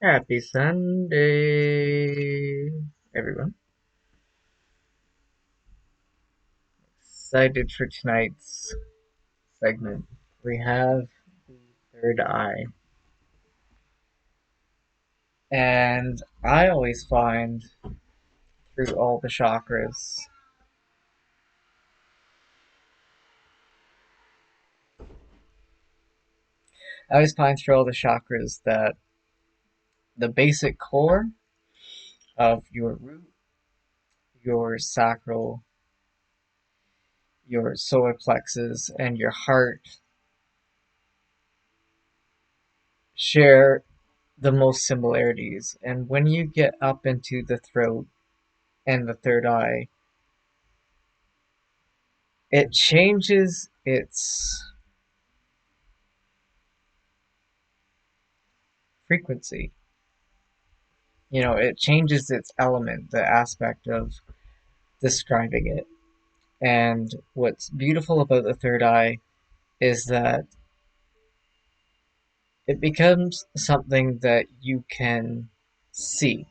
Happy Sunday, everyone. Excited for tonight's segment. We have the third eye. And I always find through all the chakras, that the basic core of your root, your sacral, your solar plexus, and your heart share the most similarities. And when you get up into the throat and the third eye, it changes its frequency. It changes its element, the aspect of describing it. And what's beautiful about the third eye is that it becomes something that you can see.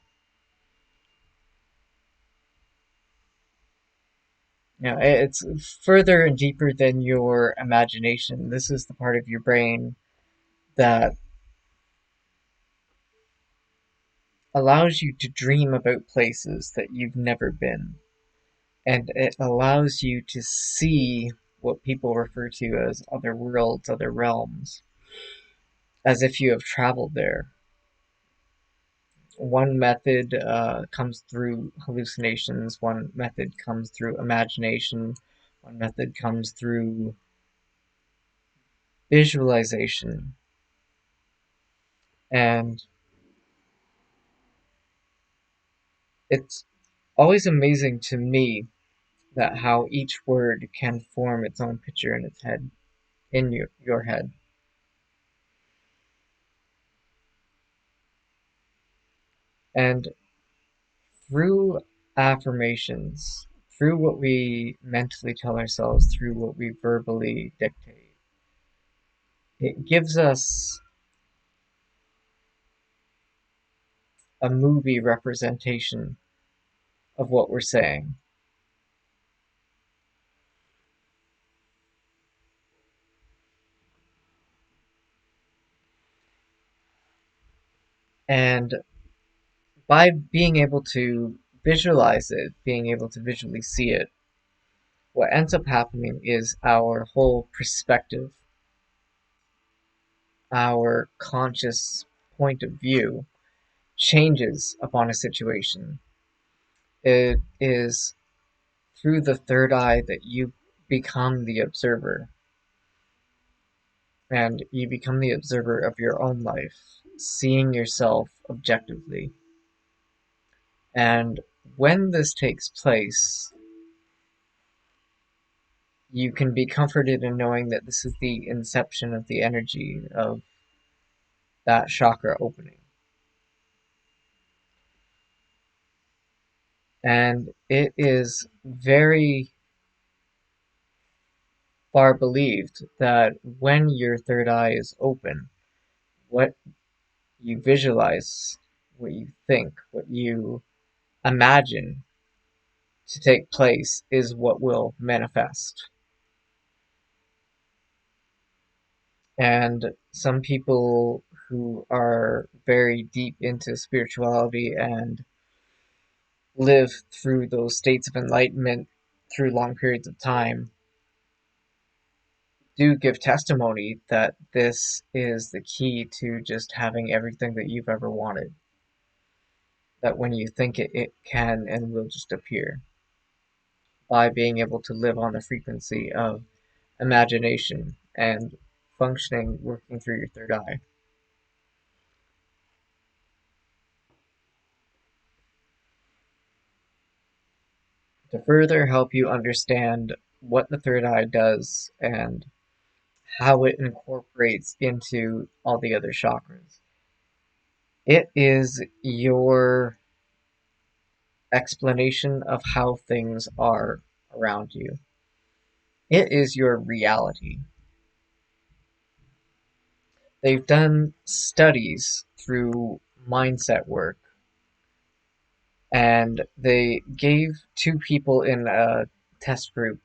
It's further and deeper than your imagination. This is the part of your brain that allows you to dream about places that you've never been. And it allows you to see what people refer to as other worlds, other realms, as if you have traveled there. One method comes through hallucinations, one method comes through imagination, one method comes through visualization. And it's always amazing to me that how each word can form its own picture in its head, in your head. And through affirmations, through what we mentally tell ourselves, through what we verbally dictate, it gives us a movie representation of what we're saying. And by being able to visualize it, being able to visually see it, what ends up happening is our whole perspective, our conscious point of view changes upon a situation. It is through the third eye that you become the observer, and you become the observer of your own life, seeing yourself objectively. And when this takes place, you can be comforted in knowing that this is the inception of the energy of that chakra opening. And it is very far believed that when your third eye is open, what you visualize, what you think, what you imagine to take place is what will manifest. And some people who are very deep into spirituality and live through those states of enlightenment through long periods of time do give testimony that this is the key to just having everything that you've ever wanted. That when you think it, it can and will just appear by being able to live on the frequency of imagination and functioning, working through your third eye. To further help you understand what the third eye does and how it incorporates into all the other chakras. It is your explanation of how things are around you. It is your reality. They've done studies through mindset work, and they gave two people in a test group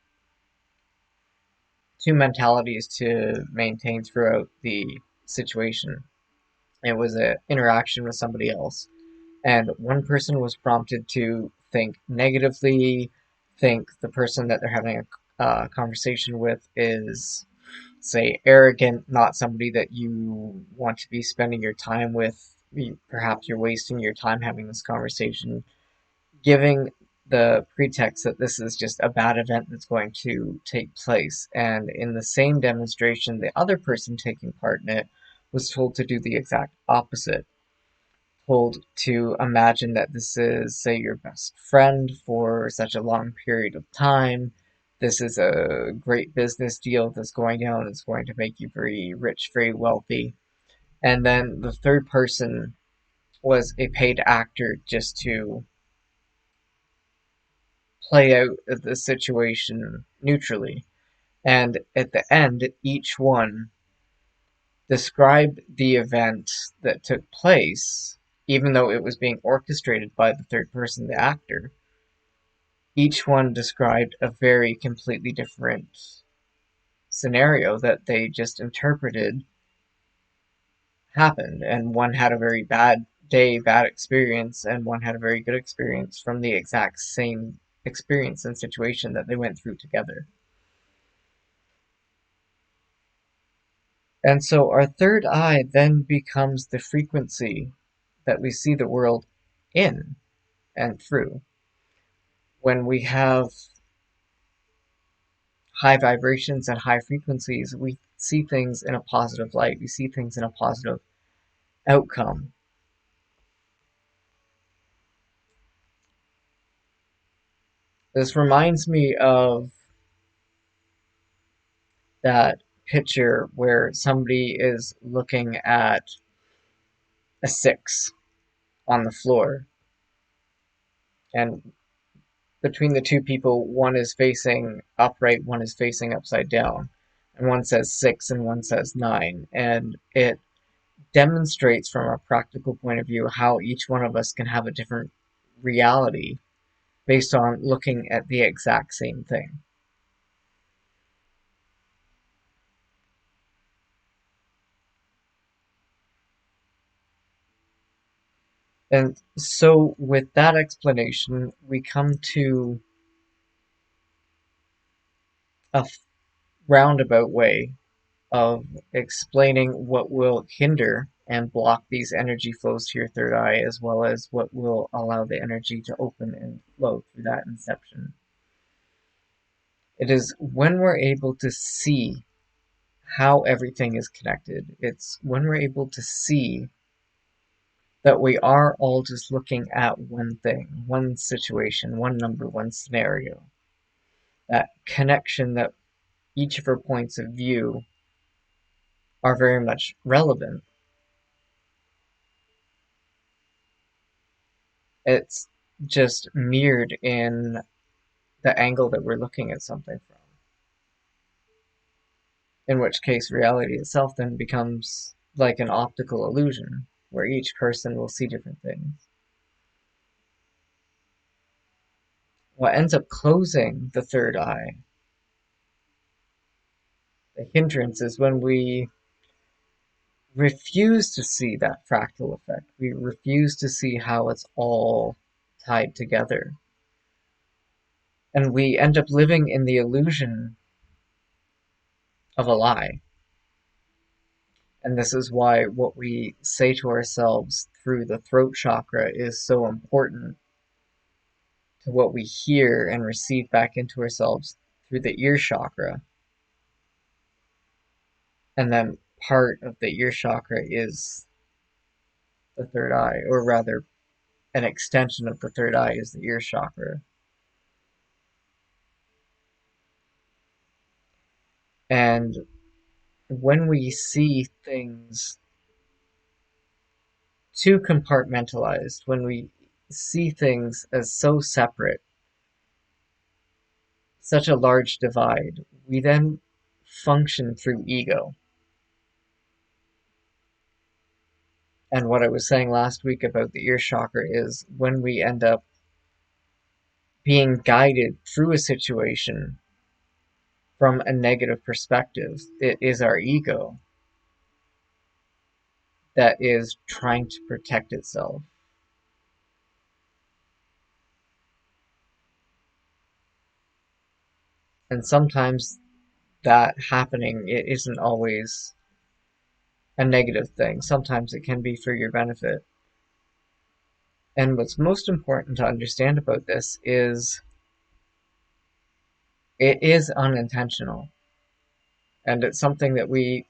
two mentalities to maintain throughout the situation. It was an interaction with somebody else, and one person was prompted to think negatively, think the person that they're having a conversation with is, say, arrogant, not somebody that you want to be spending your time with. Perhaps you're wasting your time having this conversation, giving the pretext that this is just a bad event that's going to take place. And in the same demonstration, the other person taking part in it was told to do the exact opposite. Told to imagine that this is, say, your best friend for such a long period of time. This is a great business deal that's going down. It's going to make you very rich, very wealthy. And then the third person was a paid actor just to play out the situation neutrally. And at the end, each one described the event that took place, even though it was being orchestrated by the third person, the actor. Each one described a very completely different scenario that they just interpreted happened. And one had a very bad day, bad experience, and one had a very good experience from the exact same experience and situation that they went through together. And so our third eye then becomes the frequency that we see the world in and through. When we have high vibrations and high frequencies, we see things in a positive light. We see things in a positive outcome. This reminds me of that picture where somebody is looking at a six on the floor, and between the two people, one is facing upright, one is facing upside down, and one says six and one says nine, and it demonstrates from a practical point of view how each one of us can have a different reality based on looking at the exact same thing. And so, with that explanation, we come to a roundabout way of explaining what will hinder and block these energy flows to your third eye, as well as what will allow the energy to open and flow through that inception. It is when we're able to see how everything is connected. It's when we're able to see that we are all just looking at one thing, one situation, one number, one scenario. That connection that each of our points of view are very much relevant. It's just mirrored in the angle that we're looking at something from. In which case, reality itself then becomes like an optical illusion, where each person will see different things. What ends up closing the third eye, the hindrance, is when we refuse to see that fractal effect. We refuse to see how it's all tied together. And we end up living in the illusion of a lie. And this is why what we say to ourselves through the throat chakra is so important to what we hear and receive back into ourselves through the ear chakra. And then part of the ear chakra is the third eye, or rather, an extension of the third eye is the ear chakra. And when we see things too compartmentalized, when we see things as so separate, such a large divide, we then function through ego. And what I was saying last week about the ear chakra is when we end up being guided through a situation from a negative perspective, it is our ego that is trying to protect itself. And sometimes that happening, it isn't always a negative thing. Sometimes it can be for your benefit. And what's most important to understand about this is it is unintentional. And it's something that we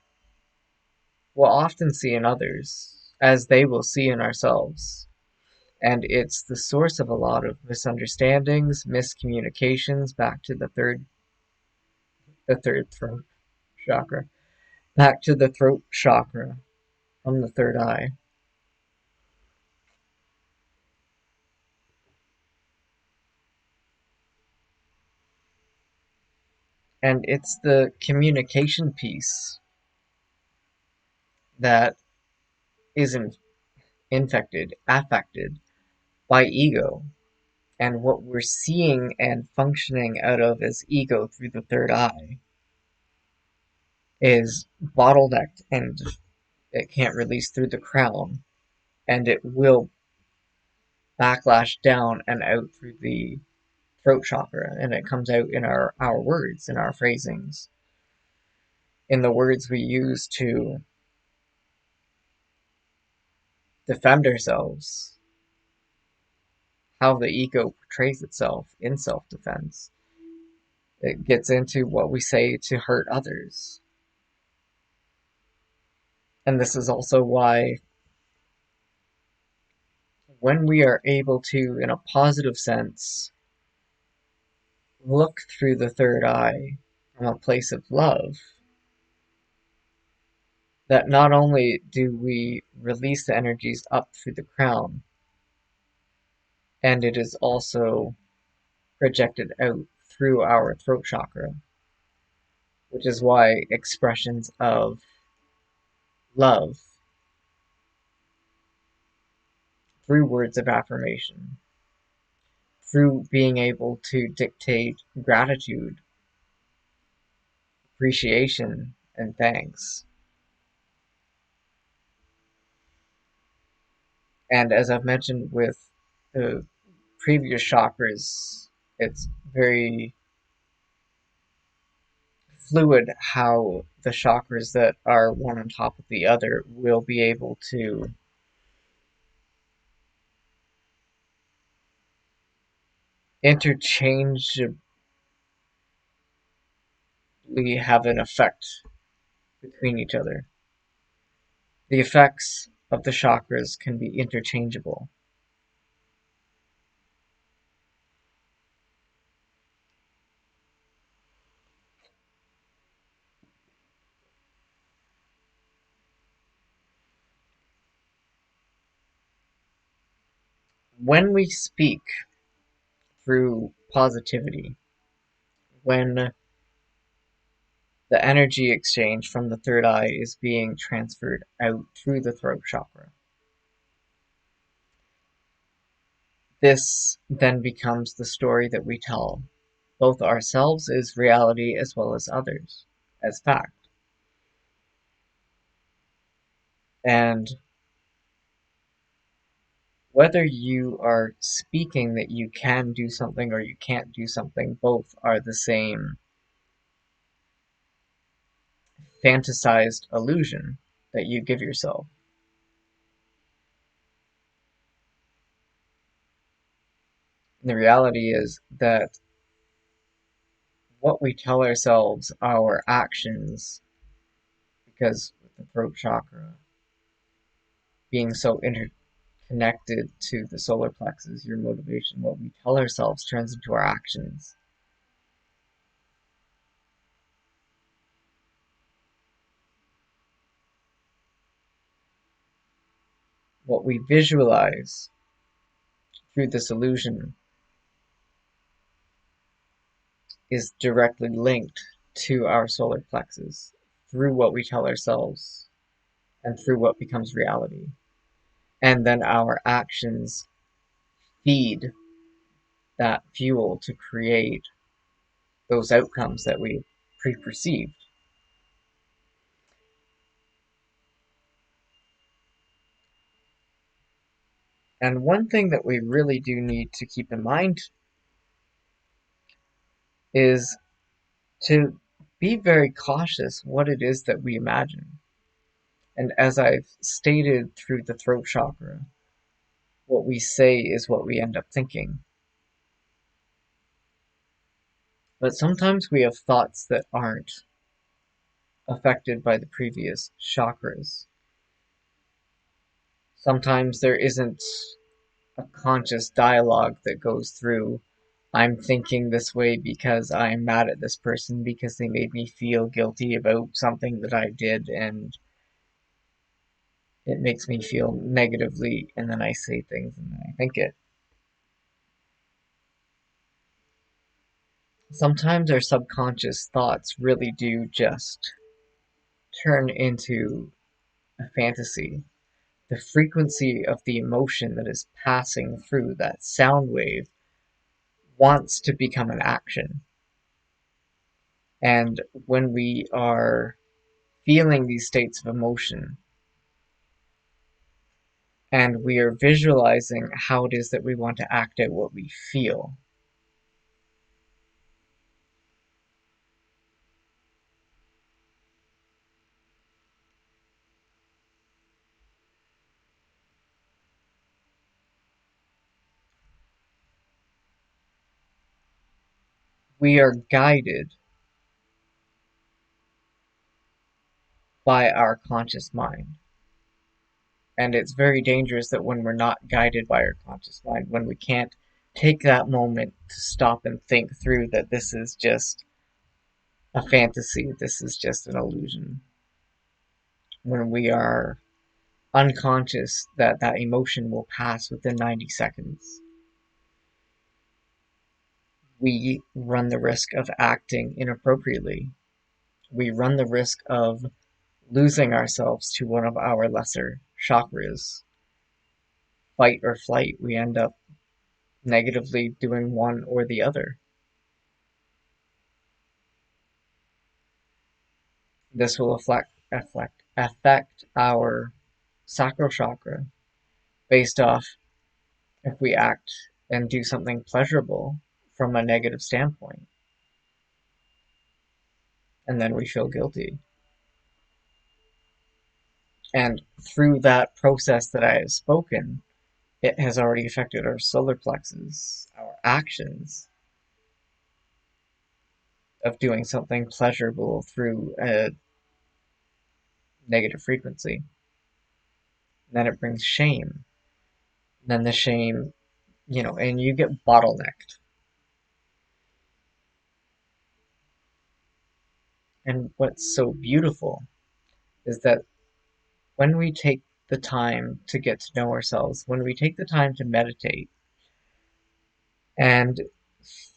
will often see in others as they will see in ourselves. And it's the source of a lot of misunderstandings, miscommunications back to the third throat chakra. Back to the throat chakra from the third eye. And it's the communication piece that isn't affected by ego. And what we're seeing and functioning out of as ego through the third eye is bottlenecked and it can't release through the crown. And it will backlash down and out through the throat chakra. And it comes out in our words, in our phrasings, in the words we use to defend ourselves, how the ego portrays itself in self defense. It gets into what we say to hurt others. And this is also why, when we are able to, in a positive sense, look through the third eye from a place of love, that not only do we release the energies up through the crown, and it is also projected out through our throat chakra, which is why expressions of love through words of affirmation, through being able to dictate gratitude, appreciation, and thanks. And as I've mentioned with the previous chakras, it's very fluid how the chakras that are one on top of the other will be able to interchangeably have an effect between each other. The effects of the chakras can be interchangeable. When we speak through positivity, when the energy exchange from the third eye is being transferred out through the throat chakra, this then becomes the story that we tell both ourselves as reality as well as others as fact. And whether you are speaking that you can do something or you can't do something, both are the same fantasized illusion that you give yourself. And the reality is that what we tell ourselves, our actions, because with the throat chakra being so interconnected to the solar plexus, your motivation, what we tell ourselves turns into our actions. What we visualize through this illusion is directly linked to our solar plexus through what we tell ourselves and through what becomes reality. And then our actions feed that fuel to create those outcomes that we pre-perceived. And one thing that we really do need to keep in mind is to be very cautious what it is that we imagine. And as I've stated through the throat chakra, what we say is what we end up thinking. But sometimes we have thoughts that aren't affected by the previous chakras. Sometimes there isn't a conscious dialogue that goes through, I'm thinking this way because I'm mad at this person because they made me feel guilty about something that I did, and it makes me feel negatively, and then I say things and then I think it. Sometimes our subconscious thoughts really do just turn into a fantasy. The frequency of the emotion that is passing through that sound wave wants to become an action. And when we are feeling these states of emotion and we are visualizing how it is that we want to act out what we feel, we are guided by our conscious mind. And it's very dangerous that when we're not guided by our conscious mind, when we can't take that moment to stop and think through that this is just a fantasy, this is just an illusion, when we are unconscious that that emotion will pass within 90 seconds, we run the risk of acting inappropriately. We run the risk of losing ourselves to one of our lesser chakras. Fight or flight, we end up negatively doing one or the other. This will affect our sacral chakra based off if we act and do something pleasurable from a negative standpoint, and then we feel guilty. And through that process that I have spoken, it has already affected our solar plexus, our actions of doing something pleasurable through a negative frequency. Then it brings shame. Then the shame, and you get bottlenecked. And what's so beautiful is that when we take the time to get to know ourselves, when we take the time to meditate and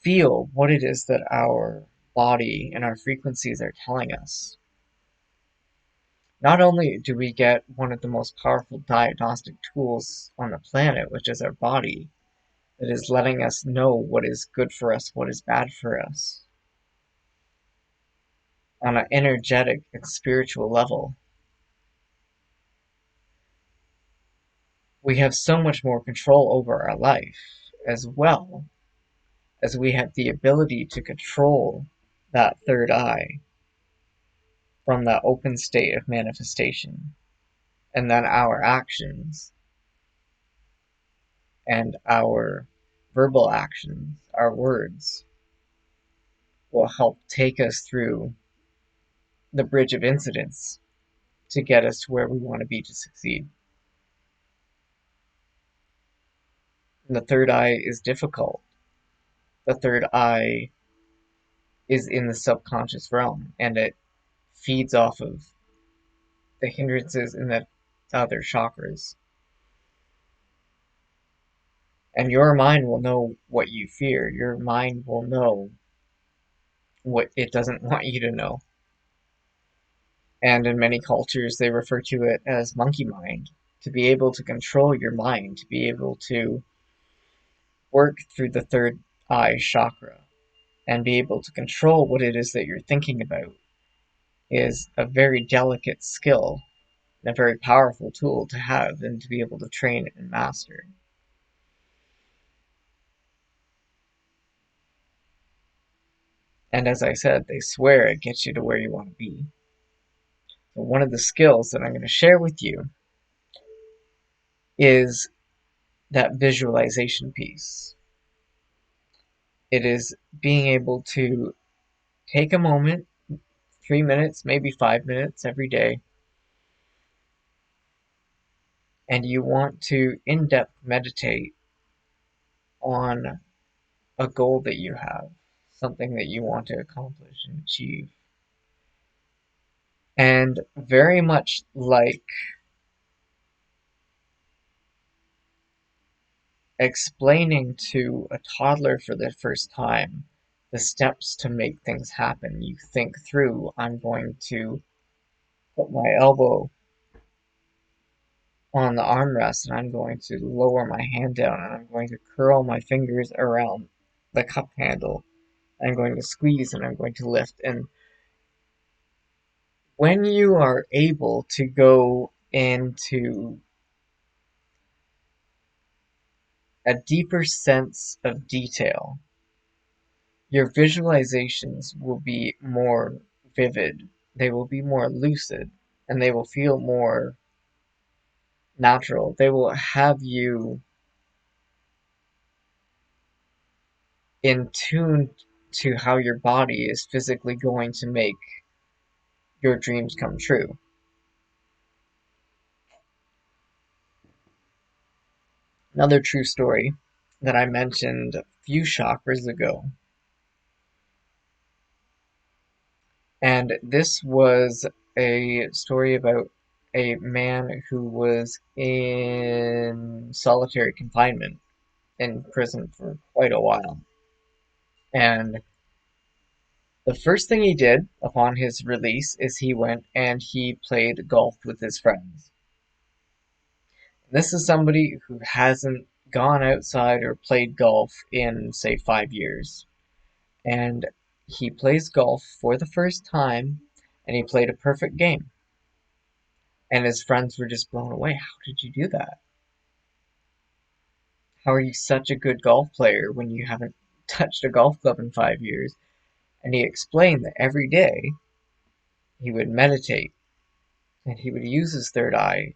feel what it is that our body and our frequencies are telling us, not only do we get one of the most powerful diagnostic tools on the planet, which is our body, that is letting us know what is good for us, what is bad for us, on an energetic and spiritual level, we have so much more control over our life, as well as we have the ability to control that third eye from that open state of manifestation. And then our actions and our verbal actions, our words, will help take us through the bridge of incidents to get us to where we want to be to succeed. And the third eye is difficult. The third eye is in the subconscious realm, and it feeds off of the hindrances in the other chakras. And your mind will know what you fear. Your mind will know what it doesn't want you to know. And in many cultures, they refer to it as monkey mind. to be able to control your mind, to be able to work through the third eye chakra and be able to control what it is that you're thinking about is a very delicate skill and a very powerful tool to have and to be able to train and master. And as I said, they swear it gets you to where you want to be. So one of the skills that I'm going to share with you is that visualization piece. It is being able to take a moment, 3 minutes, maybe 5 minutes every day, and you want to in-depth meditate on a goal that you have, something that you want to accomplish and achieve. And very much like explaining to a toddler for the first time the steps to make things happen, you think through, I'm going to put my elbow on the armrest and I'm going to lower my hand down and I'm going to curl my fingers around the cup handle. I'm going to squeeze and I'm going to lift. And when you are able to go into a deeper sense of detail, your visualizations will be more vivid, they will be more lucid, and they will feel more natural. They will have you in tune to how your body is physically going to make your dreams come true. Another true story that I mentioned a few chakras ago, and this was a story about a man who was in solitary confinement in prison for quite a while. And the first thing he did upon his release is he went and he played golf with his friends. This is somebody who hasn't gone outside or played golf in, say, 5 years. And he plays golf for the first time, and he played a perfect game. And his friends were just blown away. How did you do that? How are you such a good golf player when you haven't touched a golf club in 5 years? And he explained that every day he would meditate and he would use his third eye,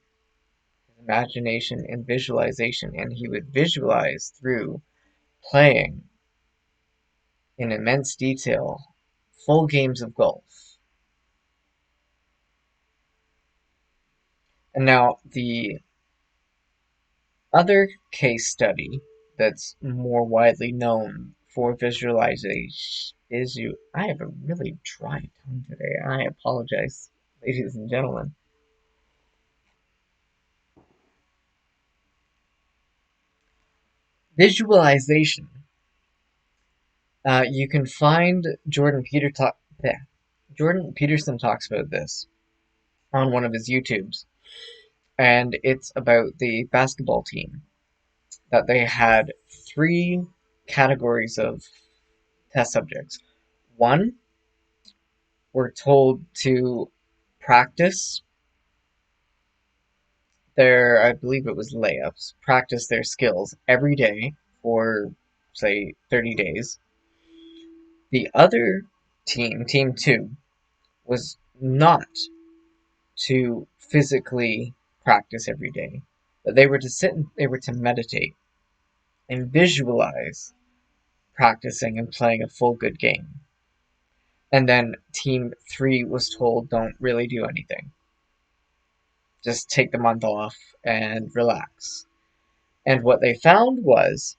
his imagination and visualization, and he would visualize through playing in immense detail full games of golf. And now the other case study that's more widely known for visualization is you. I have a really dry tongue today. I apologize, ladies and gentlemen. Visualization. You can find Jordan Peterson talks about this on one of his YouTubes, and it's about the basketball team that they had three categories of test subjects. One were told to practice their, I believe it was layups, practice their skills every day for, say, 30 days. The other team, Team 2, was not to physically practice every day, but they were to sit and they were to meditate and visualize practicing and playing a full good game. And then Team 3 was told don't really do anything. Just take the month off and relax. And what they found was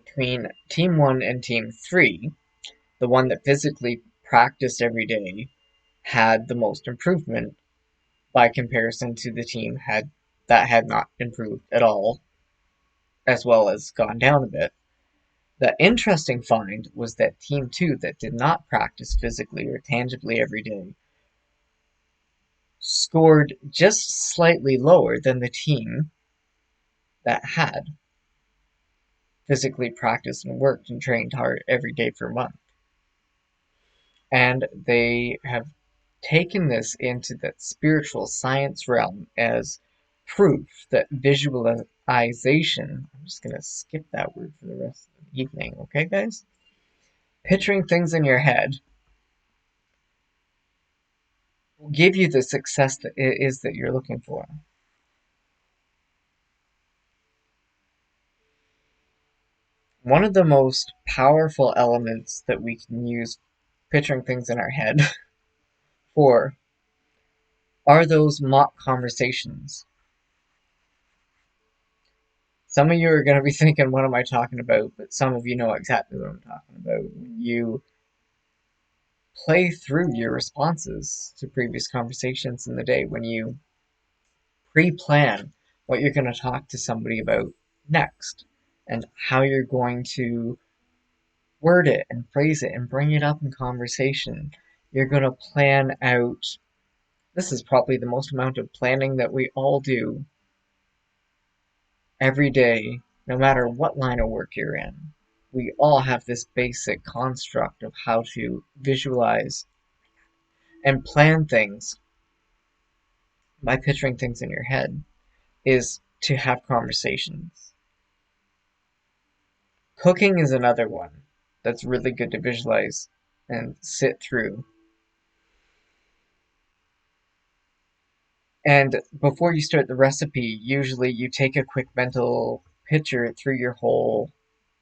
between Team 1 and Team 3, the one that physically practiced every day had the most improvement by comparison to the team that had not improved at all, as well as gone down a bit. The interesting find was that Team 2 that did not practice physically or tangibly every day scored just slightly lower than the team that had physically practiced and worked and trained hard every day for a month. And they have taken this into the spiritual science realm as proof that visualization, I'm just going to skip that word for the rest of the evening, okay, guys? Picturing things in your head will give you the success that it is that you're looking for. One of the most powerful elements that we can use picturing things in our head for are those mock conversations. Some of you are going to be thinking, what am I talking about? But some of you know exactly what I'm talking about. When you play through your responses to previous conversations in the day, when you pre-plan what you're going to talk to somebody about next, and how you're going to word it and phrase it and bring it up in conversation. You're going to plan out. This is probably the most amount of planning that we all do every day, no matter what line of work you're in. We all have this basic construct of how to visualize and plan things by picturing things in your head is to have conversations. Cooking is another one that's really good to visualize and sit through. And before you start the recipe, usually you take a quick mental picture through your whole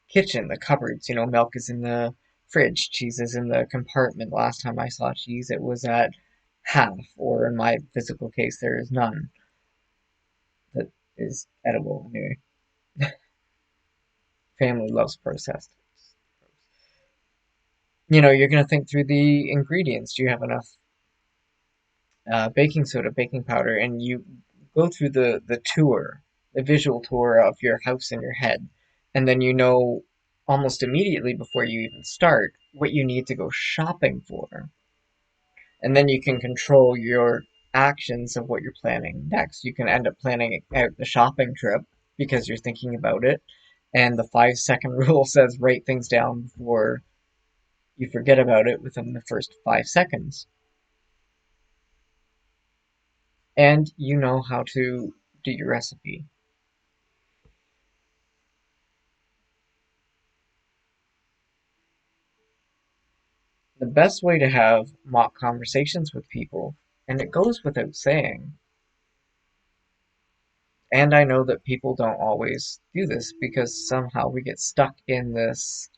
kitchen, the cupboards. You know, milk is in the fridge, cheese is in the compartment. Last time I saw cheese, it was at half, or in my physical case, there is none that is edible. Anyway, family loves processed. You know, you're going to think through the ingredients. Do you have enough baking soda, baking powder, and you go through the tour, the visual tour of your house in your head, and then you know almost immediately before you even start what you need to go shopping for. And then you can control your actions of what you're planning next. You can end up planning out the shopping trip because you're thinking about it. And the 5 second rule says write things down before you forget about it within the first 5 seconds. And you know how to do your recipe. The best way to have mock conversations with people, and it goes without saying, and I know that people don't always do this because somehow we get stuck in this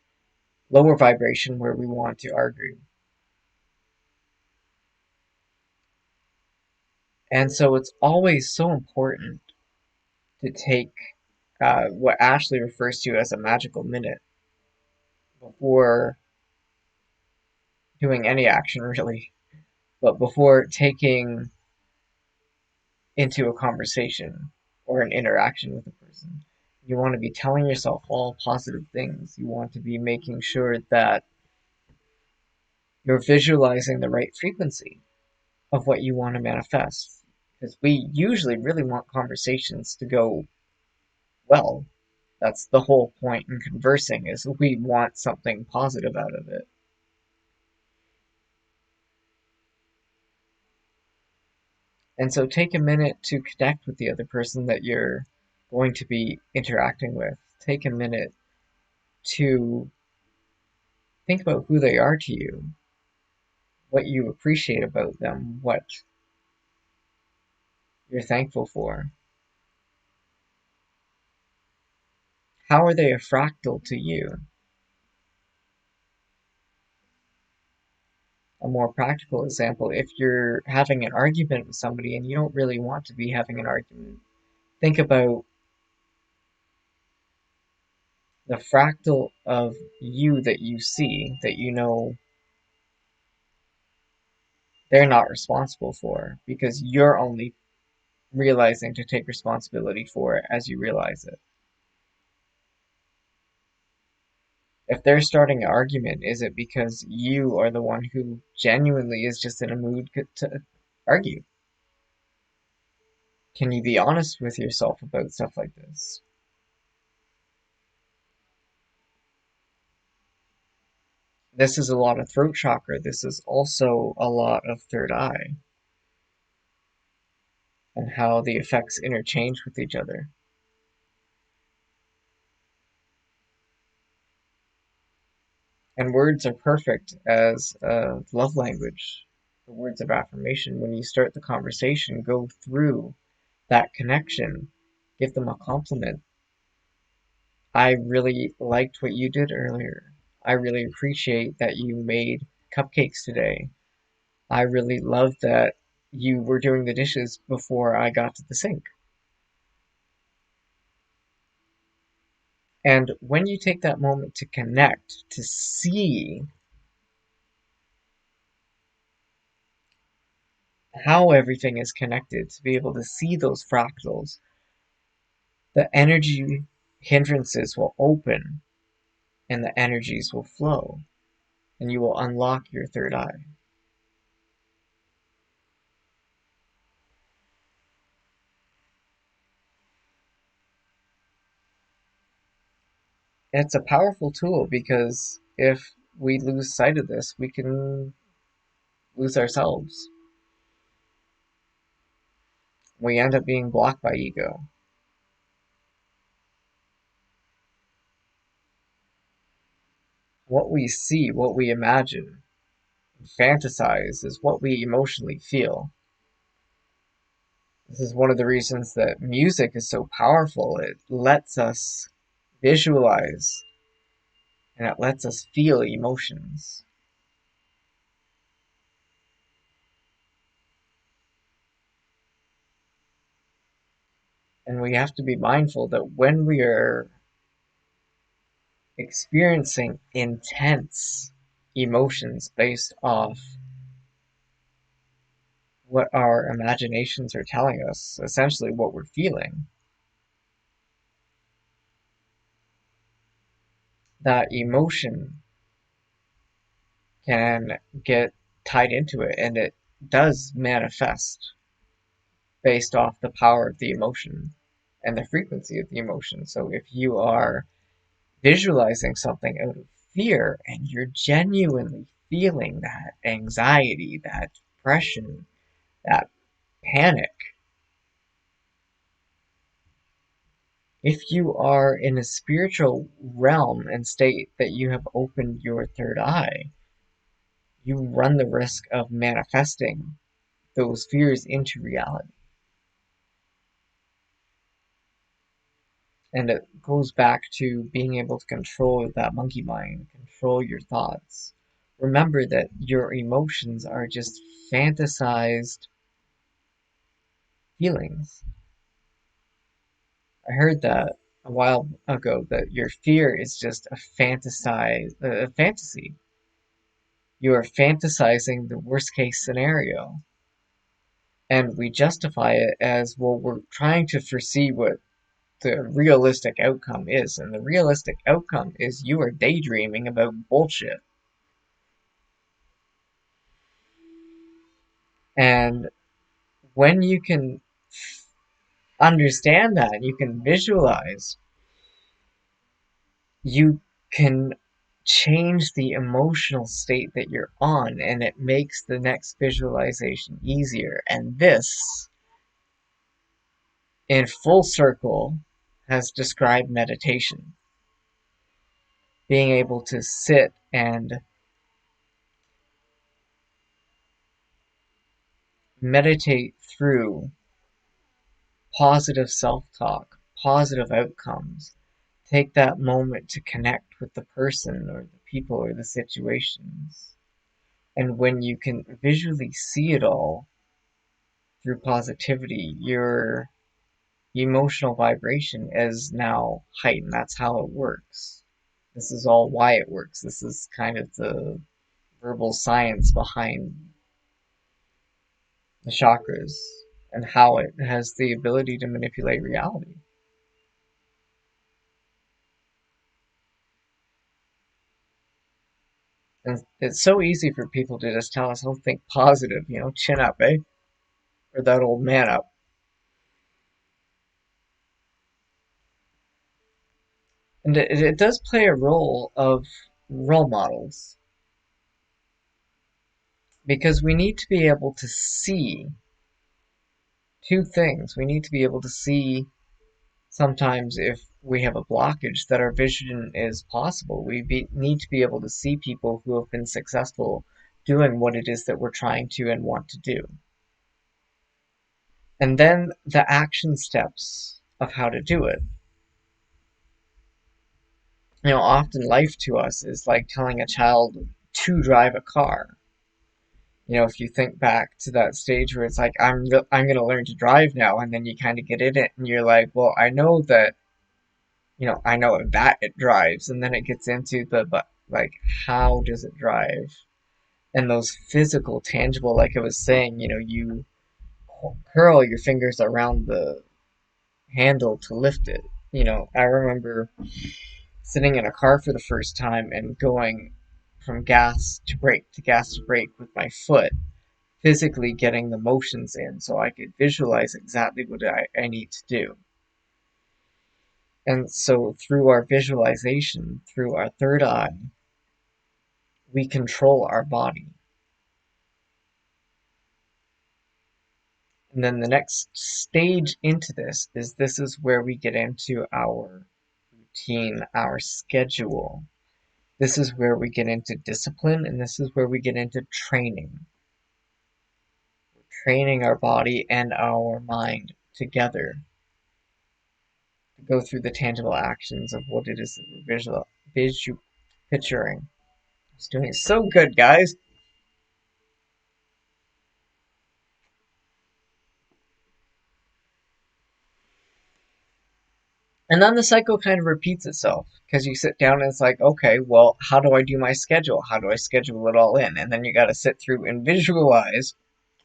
lower vibration where we want to argue. And so it's always so important to take what Ashley refers to as a magical minute before doing any action, really, but before taking into a conversation or an interaction with a person. You want to be telling yourself all positive things. You want to be making sure that you're visualizing the right frequency of what you want to manifest. Because we usually really want conversations to go well. That's the whole point in conversing, is we want something positive out of it. And so take a minute to connect with the other person that you're going to be interacting with. Take a minute to think about who they are to you, what you appreciate about them, what you're thankful for. How are they a fractal to you? A more practical example, if you're having an argument with somebody and you don't really want to be having an argument, think about the fractal of you that you see, that you know they're not responsible for, because you're only realizing to take responsibility for it as you realize it. If they're starting an argument, is it because you are the one who genuinely is just in a mood to argue? Can you be honest with yourself about stuff like this? This is a lot of throat chakra. This is also a lot of third eye and how the effects interchange with each other. And words are perfect as a love language. The words of affirmation, when you start the conversation, go through that connection. Give them a compliment. I really liked what you did earlier. I really appreciate that you made cupcakes today. I really love that you were doing the dishes before I got to the sink. And when you take that moment to connect, to see how everything is connected, to be able to see those fractals, the energy hindrances will open and the energies will flow, and you will unlock your third eye. And it's a powerful tool because if we lose sight of this, we can lose ourselves. We end up being blocked by ego. What we see, what we imagine, fantasize is what we emotionally feel. This is one of the reasons that music is so powerful. It lets us visualize and it lets us feel emotions. And we have to be mindful that when we are experiencing intense emotions based off what our imaginations are telling us, essentially what we're feeling, that emotion can get tied into it and it does manifest based off the power of the emotion and the frequency of the emotion. So if you are visualizing something out of fear and you're genuinely feeling that anxiety, that depression, that panic, if you are in a spiritual realm and state that you have opened your third eye, you run the risk of manifesting those fears into reality. And it goes back to being able to control that monkey mind, control your thoughts. Remember that your emotions are just fantasized feelings. I heard that a while ago that your fear is just a fantasy. You are fantasizing the worst case scenario. And we justify it as, well, we're trying to foresee what the realistic outcome is. And the realistic outcome is you are daydreaming about bullshit. And when you can understand that, you can visualize, you can change the emotional state that you're on, and it makes the next visualization easier. And this, in full circle, has described meditation. Being able to sit and meditate through positive self talk, positive outcomes. Take that moment to connect with the person or the people or the situations. And when you can visually see it all through positivity, your emotional vibration is now heightened. That's how it works. This is all why it works. This is kind of the verbal science behind the chakras and how it has the ability to manipulate reality. And it's so easy for people to just tell us, oh, think positive, chin up, eh? Or that old man up. And it does play a role of role models because we need to be able to see two things. We need to be able to see sometimes if we have a blockage that our vision is possible. Need to be able to see people who have been successful doing what it is that we're trying to and want to do. And then the action steps of how to do it. Often life to us is like telling a child to drive a car. If you think back to that stage where it's like, I'm going to learn to drive now, and then you kind of get in it, and you're like, well, I know that it drives, and then it gets into but like, how does it drive? And those physical, tangible, like I was saying, you curl your fingers around the handle to lift it. I remember sitting in a car for the first time and going from gas to brake to gas to brake with my foot, physically getting the motions in so I could visualize exactly what I need to do. And so through our visualization, through our third eye, we control our body. And then the next stage into this is where we get into our routine, our schedule. This is where we get into discipline, and this is where we get into training. Training our body and our mind together to go through the tangible actions of what it is that we're picturing. It's doing so good, guys. And then the cycle kind of repeats itself because you sit down and it's like, okay, well, how do I do my schedule? How do I schedule it all in? And then you got to sit through and visualize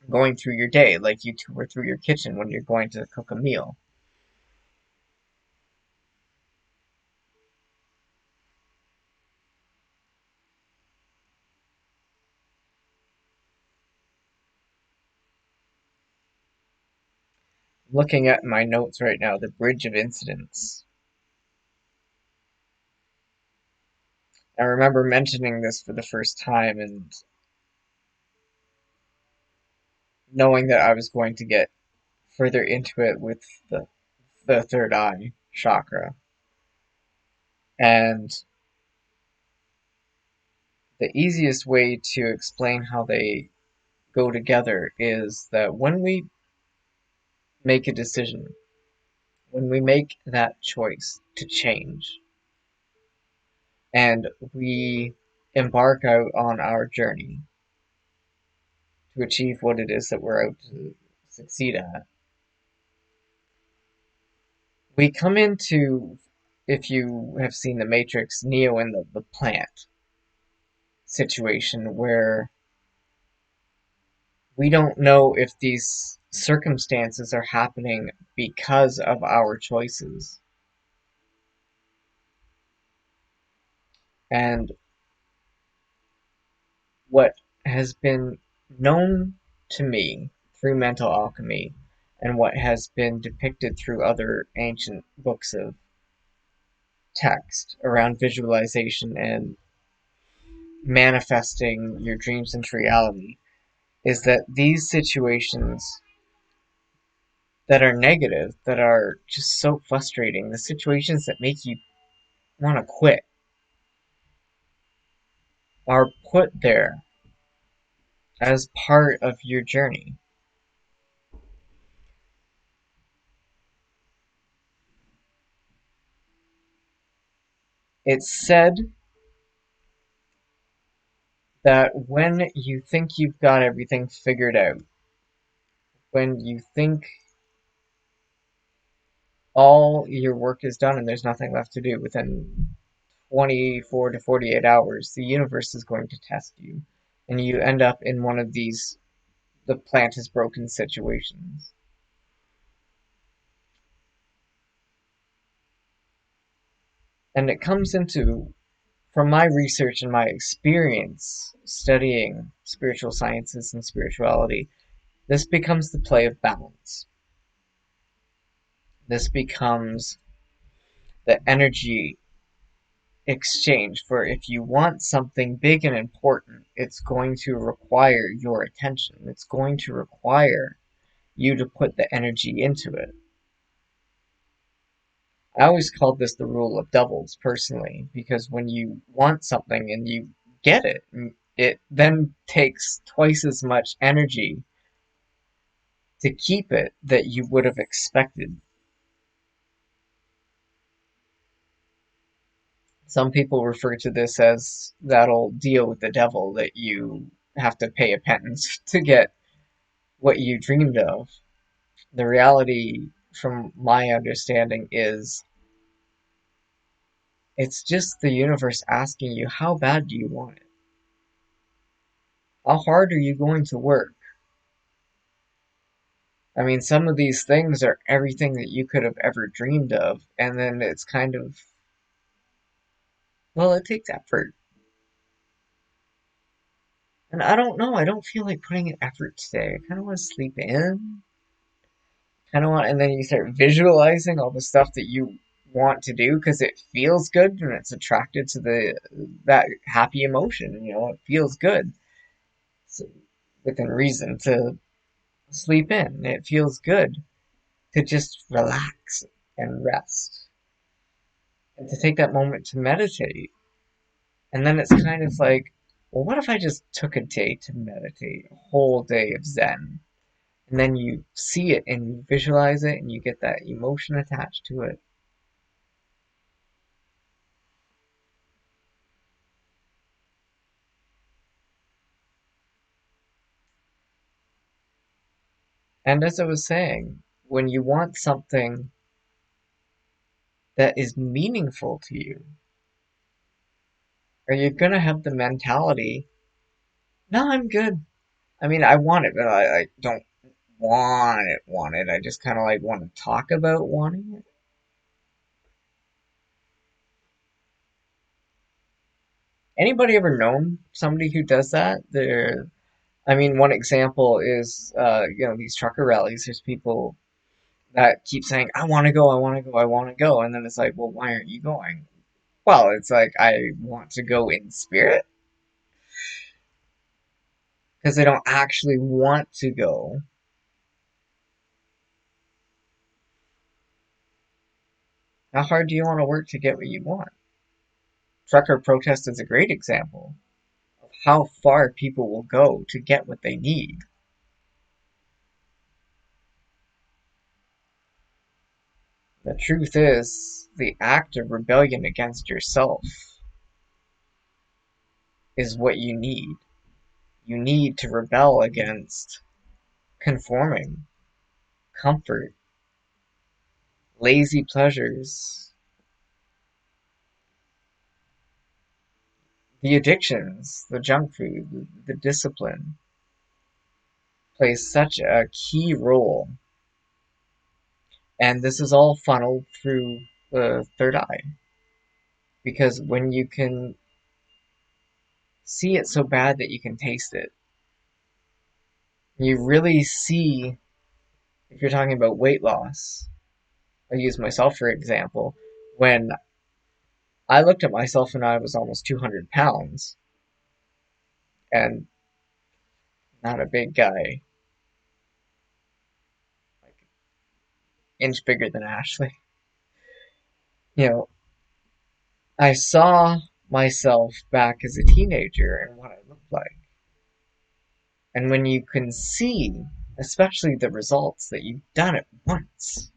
going through your day like you tour through your kitchen when you're going to cook a meal. Looking at my notes right now, the bridge of incidents. I remember mentioning this for the first time and knowing that I was going to get further into it with the third eye chakra. And the easiest way to explain how they go together is that when we make a decision, when we make that choice to change, and we embark out on our journey to achieve what it is that we're out to succeed at, we come into, if you have seen The Matrix, Neo in the plant situation where we don't know if these circumstances are happening because of our choices. And what has been known to me through mental alchemy and what has been depicted through other ancient books of text around visualization and manifesting your dreams into reality is that these situations that are negative, that are just so frustrating, the situations that make you want to quit, are put there as part of your journey. It's said that when you think you've got everything figured out, when you think all your work is done and there's nothing left to do, within 24 to 48 hours, the universe is going to test you. And you end up in one of these the plant is broken situations. And it comes into, from my research and my experience studying spiritual sciences and spirituality, this becomes the play of balance. This becomes the energy exchange for if you want something big and important, it's going to require your attention. It's going to require you to put the energy into it. I always called this the rule of doubles personally, because when you want something and you get it, it then takes twice as much energy to keep it that you would have expected. Some people refer to this as that old deal with the devil that you have to pay a penance to get what you dreamed of. The reality, from my understanding, is it's just the universe asking you, how bad do you want it? How hard are you going to work? I mean, some of these things are everything that you could have ever dreamed of, and then it's kind of, well, it takes effort. And I don't know, I don't feel like putting in effort today. I kind of want to sleep in. Kind of want, and then you start visualizing all the stuff that you want to do because it feels good and it's attracted to that happy emotion. It feels good. So, within reason to sleep in. It feels good to just relax and rest and to take that moment to meditate. And then it's kind of like, well, what if I just took a day to meditate, a whole day of Zen? And then you see it and you visualize it and you get that emotion attached to it. And as I was saying, when you want something that is meaningful to you, are you gonna have the mentality, no, I'm good. I mean, I want it, but I don't want it. I just kind of like want to talk about wanting it. Anybody ever known somebody who does that? I mean, one example is, these trucker rallies. There's people that keep saying, I want to go, I want to go, I want to go. And then it's like, well, why aren't you going? Well, it's like, I want to go in spirit because they don't actually want to go. How hard do you want to work to get what you want? Trucker protest is a great example of how far people will go to get what they need. The truth is, the act of rebellion against yourself is what you need. You need to rebel against conforming, comfort, lazy pleasures, the addictions, the junk food, the discipline plays such a key role. And this is all funneled through the third eye. Because when you can see it so bad that you can taste it, you really see, if you're talking about weight loss, I use myself for example, when I looked at myself and I was almost 200 pounds and not a big guy, like inch bigger than Ashley. You know, I saw myself back as a teenager and what I looked like. And when you can see, especially the results that you've done it once,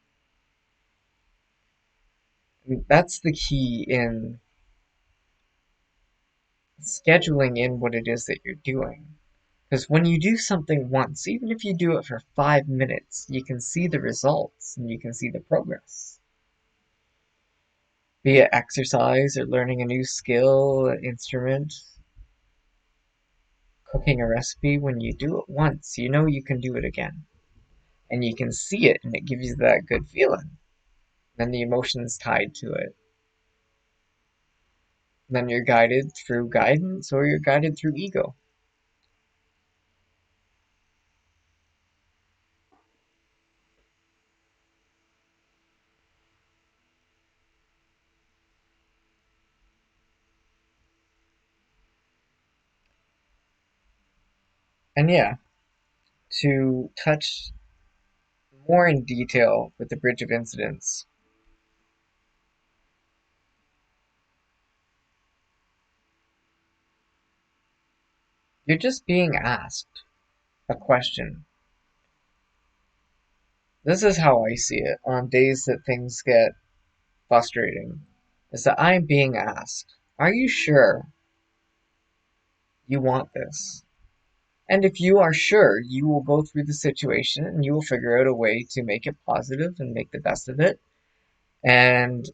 that's the key in scheduling in what it is that you're doing. Because when you do something once, even if you do it for 5 minutes, you can see the results and you can see the progress. Be it exercise or learning a new skill, an instrument, cooking a recipe, when you do it once, you know you can do it again. And you can see it and it gives you that good feeling. Then the emotion's tied to it. Then you're guided through guidance or you're guided through ego. And yeah, to touch more in detail with the Bridge of Incidents, you're just being asked a question. This is how I see it on days that things get frustrating. Is that I'm being asked, are you sure you want this? And if you are sure, you will go through the situation and you will figure out a way to make it positive and make the best of it. And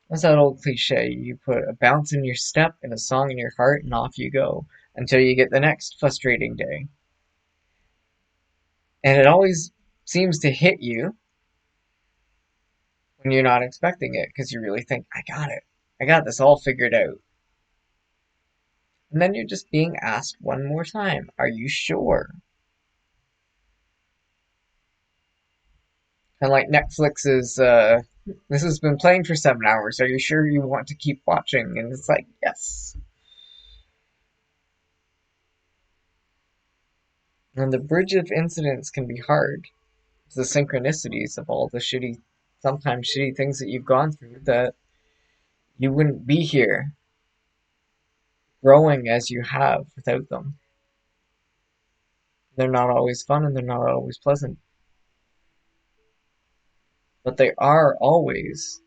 what's that old cliche? You put a bounce in your step and a song in your heart, and off you go until you get the next frustrating day. And it always seems to hit you when you're not expecting it because you really think, I got it. I got this all figured out. And then you're just being asked one more time, are you sure? And like Netflix's, this has been playing for 7 hours. Are you sure you want to keep watching? And it's like, yes. And the bridge of incidents can be hard. It's the synchronicities of all the shitty, sometimes shitty things that you've gone through that you wouldn't be here growing as you have without them. They're not always fun and they're not always pleasant, but they are always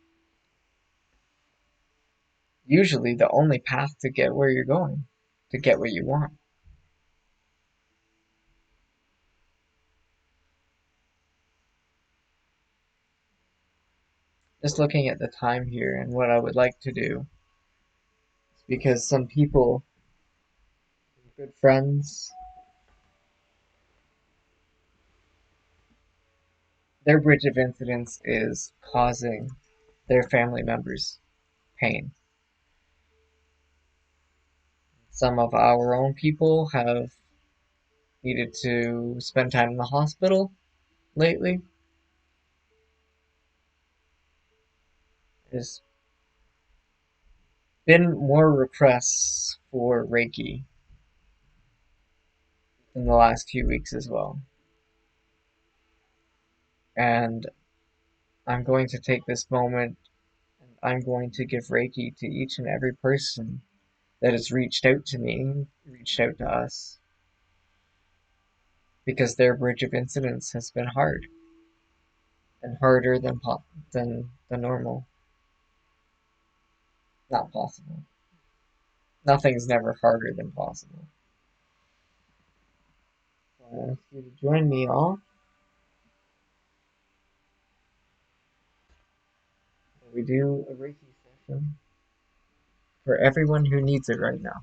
usually the only path to get where you're going, to get what you want. Just looking at the time here and what I would like to do, because some people, good friends, their bridge of incidents is causing their family members pain. Some of our own people have needed to spend time in the hospital lately. There's been more requests for Reiki in the last few weeks as well. And I'm going to take this moment and I'm going to give Reiki to each and every person that has reached out to me, reached out to us, because their bridge of incidents has been hard and harder than the normal. Not possible. Nothing's never harder than possible. So I ask you to join me all. We do a Reiki session for everyone who needs it right now.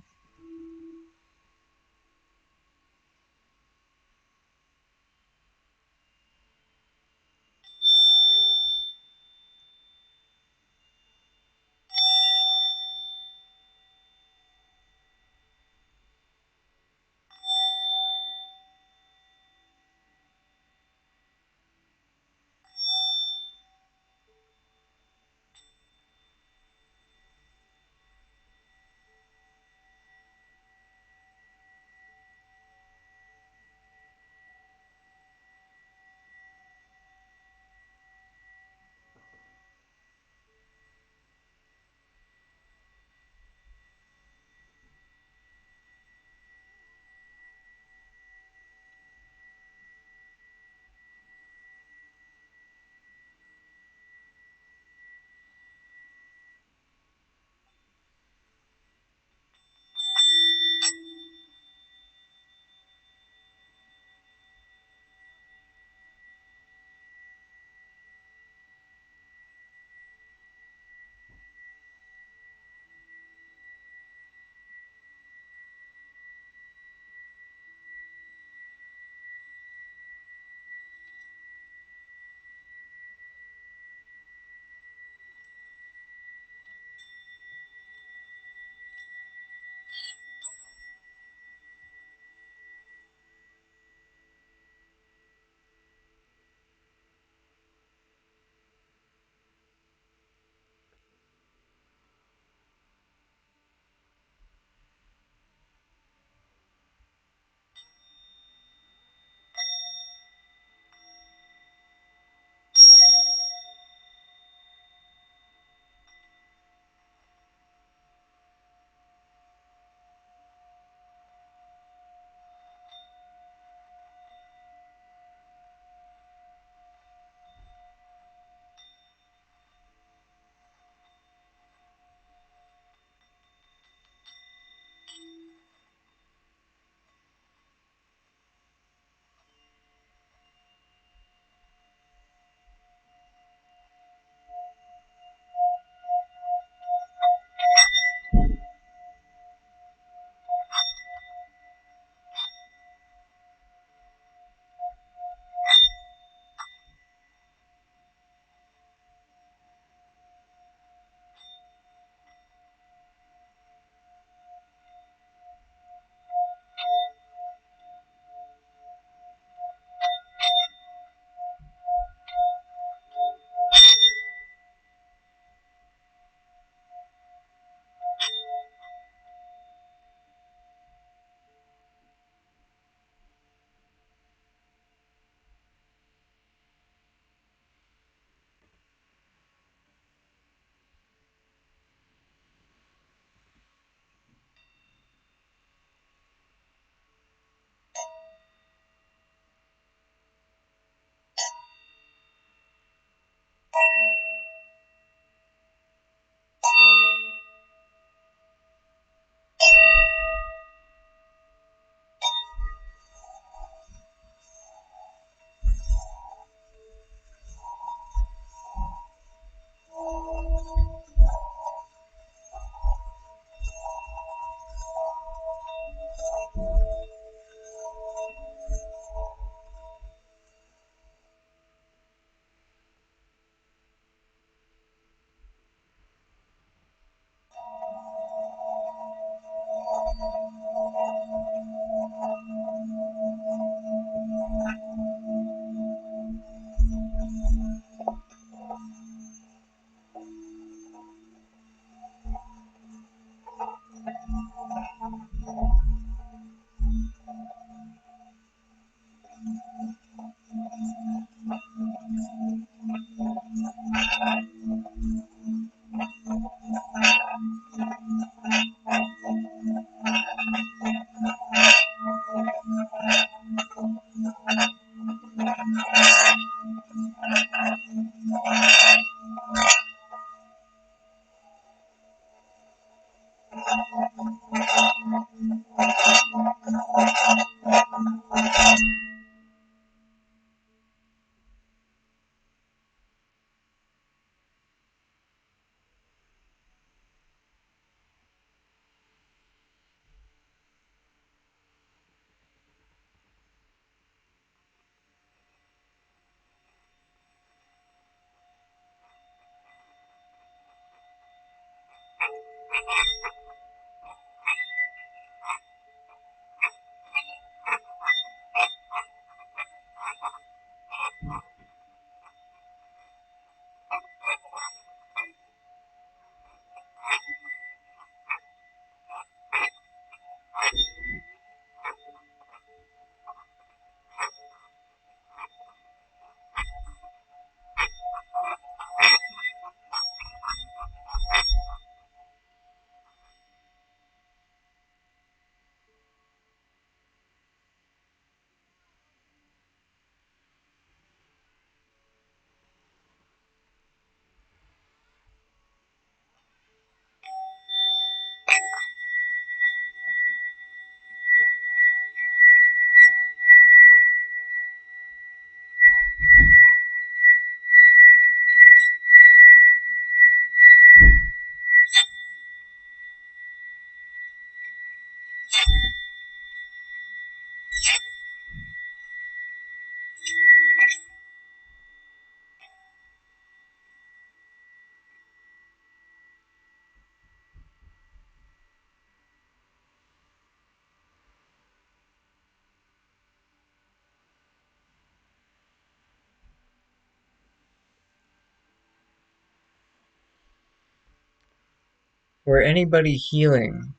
For anybody healing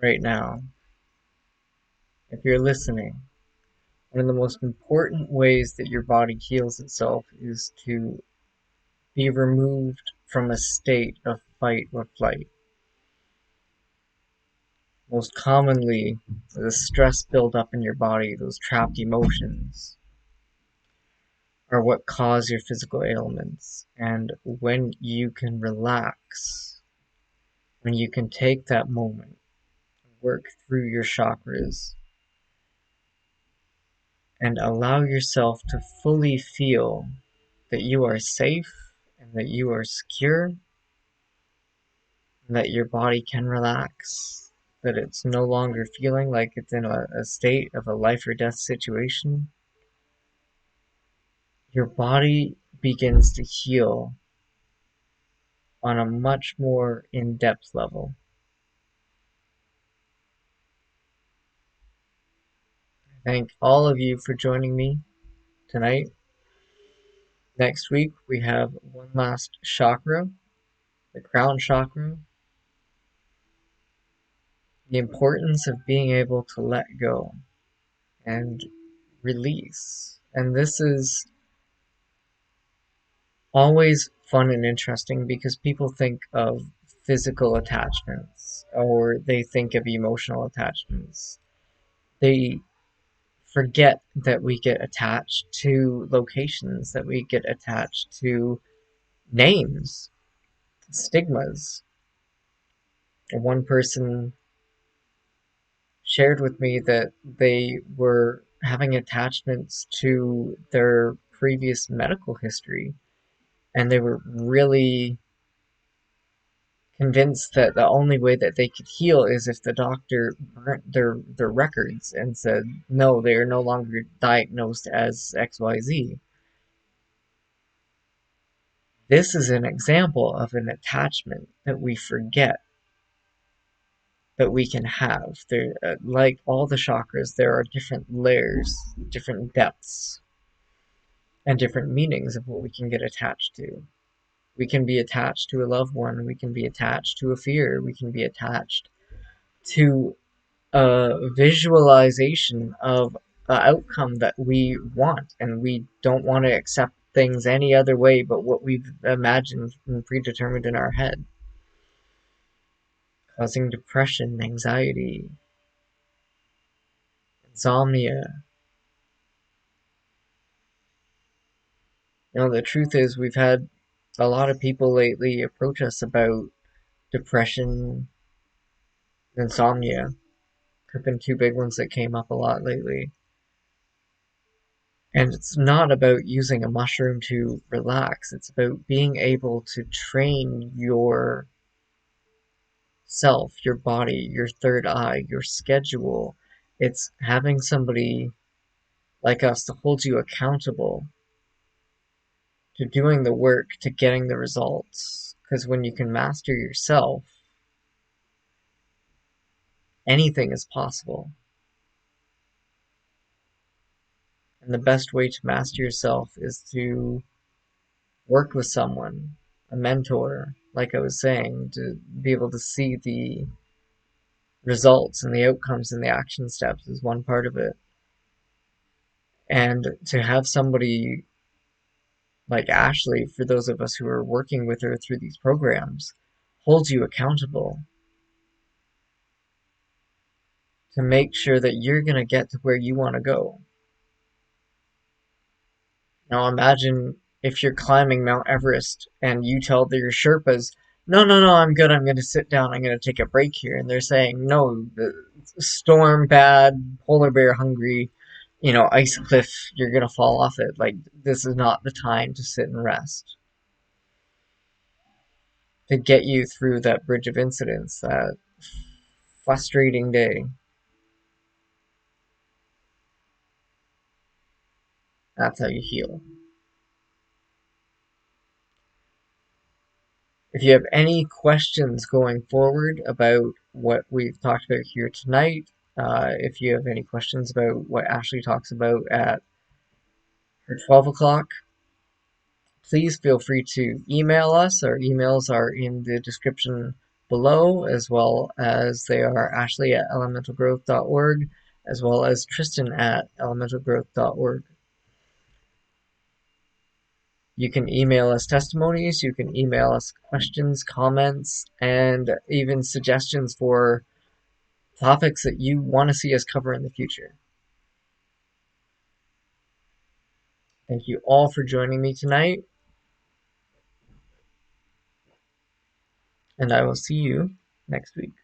right now, if you're listening, one of the most important ways that your body heals itself is to be removed from a state of fight or flight. Most commonly, the stress built up in your body, those trapped emotions, are what cause your physical ailments. And when you can relax, when you can take that moment, work through your chakras, and allow yourself to fully feel that you are safe and that you are secure, and that your body can relax, that it's no longer feeling like it's in a state of a life or death situation, your body begins to heal on a much more in-depth level. Thank all of you for joining me tonight. Next week, we have one last chakra, the crown chakra, the importance of being able to let go and release. And this is always fun and interesting because people think of physical attachments or they think of emotional attachments. They forget that we get attached to locations, that we get attached to names, stigmas. One person shared with me that they were having attachments to their previous medical history, and they were really convinced that the only way that they could heal is if the doctor burnt their records and said, no, they are no longer diagnosed as XYZ. This is an example of an attachment that we forget that we can have. There, like all the chakras, there are different layers, different depths, and different meanings of what we can get attached to. We can be attached to a loved one, we can be attached to a fear, we can be attached to a visualization of an outcome that we want, and we don't want to accept things any other way but what we've imagined and predetermined in our head, causing depression, anxiety, insomnia. The truth is, we've had a lot of people lately approach us about depression, insomnia, have been two big ones that came up a lot lately. And it's not about using a mushroom to relax. It's about being able to train yourself, your body, your third eye, your schedule. It's having somebody like us to hold you accountable to doing the work, to getting the results. Because when you can master yourself, anything is possible. And the best way to master yourself is to work with someone, a mentor, like I was saying, to be able to see the results and the outcomes and the action steps is one part of it. And to have somebody like Ashley, for those of us who are working with her through these programs, hold you accountable to make sure that you're going to get to where you want to go. Now imagine if you're climbing Mount Everest and you tell your Sherpas, no, no, no, I'm good, I'm going to sit down, I'm going to take a break here. And they're saying, no, the storm bad, polar bear hungry, ice cliff, you're going to fall off it. Like, this is not the time to sit and rest. To get you through that bridge of incidents, that frustrating day. That's how you heal. If you have any questions going forward about what we've talked about here tonight, if you have any questions about what Ashley talks about at her 12 o'clock, please feel free to email us. Our emails are in the description below, as well as they are Ashley at elementalgrowth.org, as well as Tristan at elementalgrowth.org. You can email us testimonies, you can email us questions, comments, and even suggestions for topics that you want to see us cover in the future. Thank you all for joining me tonight, and I will see you next week.